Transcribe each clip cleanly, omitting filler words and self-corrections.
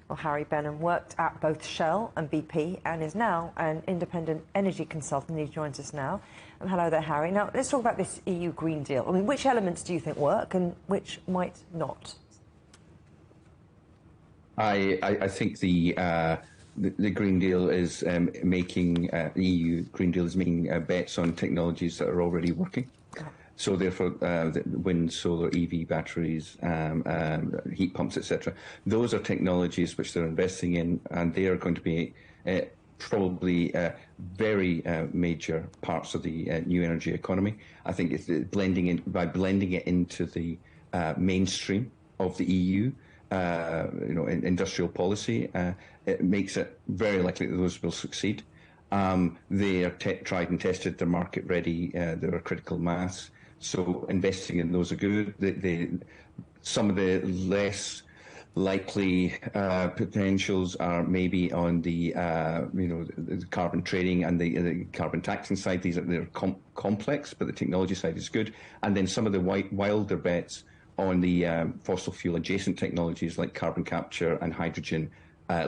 Well, Harry Benham worked at both Shell and BP and is now an independent energy consultant. He joins us now. Hello there, Harry. Now, let's talk about this EU Green Deal. I mean, which elements do you think work and which might not? I think the Green Deal is making the EU Green Deal is making bets on technologies that are already working. So therefore, the wind, solar, EV batteries, heat pumps, etc. Those are technologies which they're investing in, and they are going to be probably very major parts of the new energy economy. I think it's blending it into the mainstream of the EU. Industrial policy, it makes it very likely that those will succeed. They are tried and tested, they're market ready, they're a critical mass. So investing in those are good. Some of the less likely potentials are maybe on the the carbon trading and the carbon taxing side. They're complex, but the technology side is good. And then some of the wilder bets on the fossil fuel adjacent technologies like carbon capture and hydrogen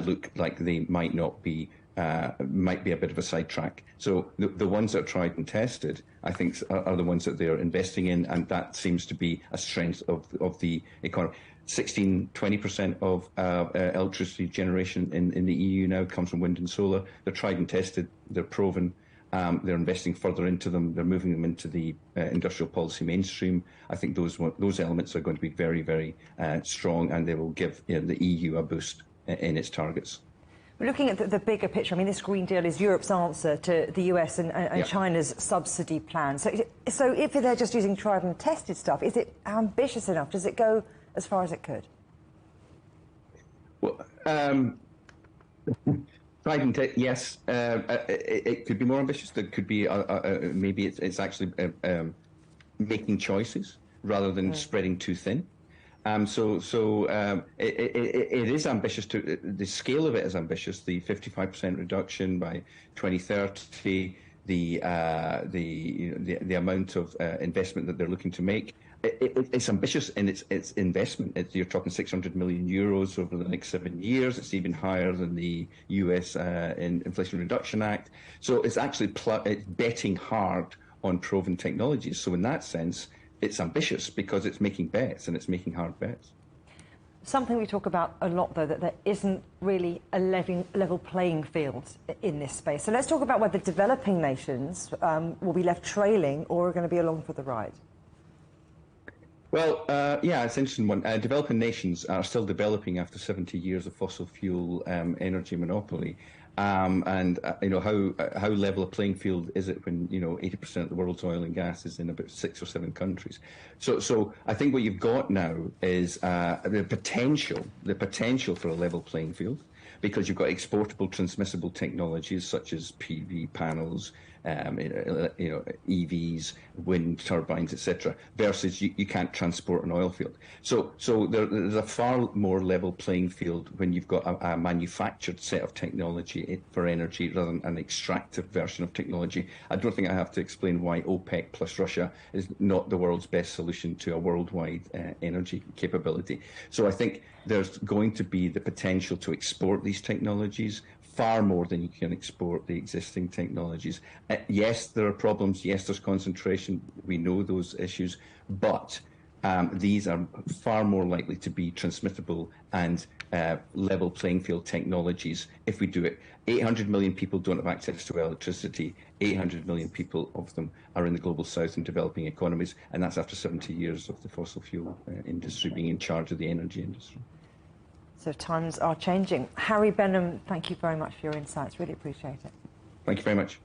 look like they might be a bit of a sidetrack. So the ones that are tried and tested, I think, are the ones that they're investing in, and that seems to be a strength of the economy. 20% of electricity generation in the EU now comes from wind and solar. They're tried and tested, they're proven. They're investing further into them. They're moving them into the industrial policy mainstream. I think those elements are going to be very, very strong, and they will give the EU a boost in its targets. We're looking at the bigger picture. I mean, this Green Deal is Europe's answer to the US and China's subsidy plan. So if they're just using tried and tested stuff, is it ambitious enough? Does it go as far as it could? Well, tried and tested, yes. It could be more ambitious. There could be maybe it's actually making choices rather than spreading too thin. It is ambitious. The scale of it is ambitious. The 55% reduction by 2030. The amount of investment that they're looking to make. It's ambitious in its investment. You're talking 600 million euros over the next 7 years. It's even higher than the US Inflation Reduction Act. So it's actually it's betting hard on proven technologies. So in that sense, it's ambitious because it's making bets, and it's making hard bets. Something we talk about a lot, though, that there isn't really a level playing field in this space. So let's talk about whether developing nations will be left trailing or are going to be along for the ride. Well, yeah, it's an interesting one. Developing nations are still developing after 70 years of fossil fuel energy monopoly. How level a playing field is it when 80% of the world's oil and gas is in about 6 or 7 countries? So I think what you've got now is the potential for a level playing field, because you've got exportable, transmissible technologies such as PV panels, EVs, wind turbines, etc., versus you can't transport an oil field. So there's a far more level playing field when you've got a manufactured set of technology for energy rather than an extractive version of technology. I don't think I have to explain why OPEC plus Russia is not the world's best solution to a worldwide energy capability. So I think there's going to be the potential to export these technologies far more than you can export the existing technologies. Yes, there are problems. Yes, there's concentration. We know those issues. But these are far more likely to be transmittable and level playing field technologies if we do it. 800 million people don't have access to electricity. 800 million people of them are in the global south and developing economies, and that's after 70 years of the fossil fuel industry being in charge of the energy industry. So times are changing. Harry Benham, thank you very much for your insights. Really appreciate it. Thank you very much.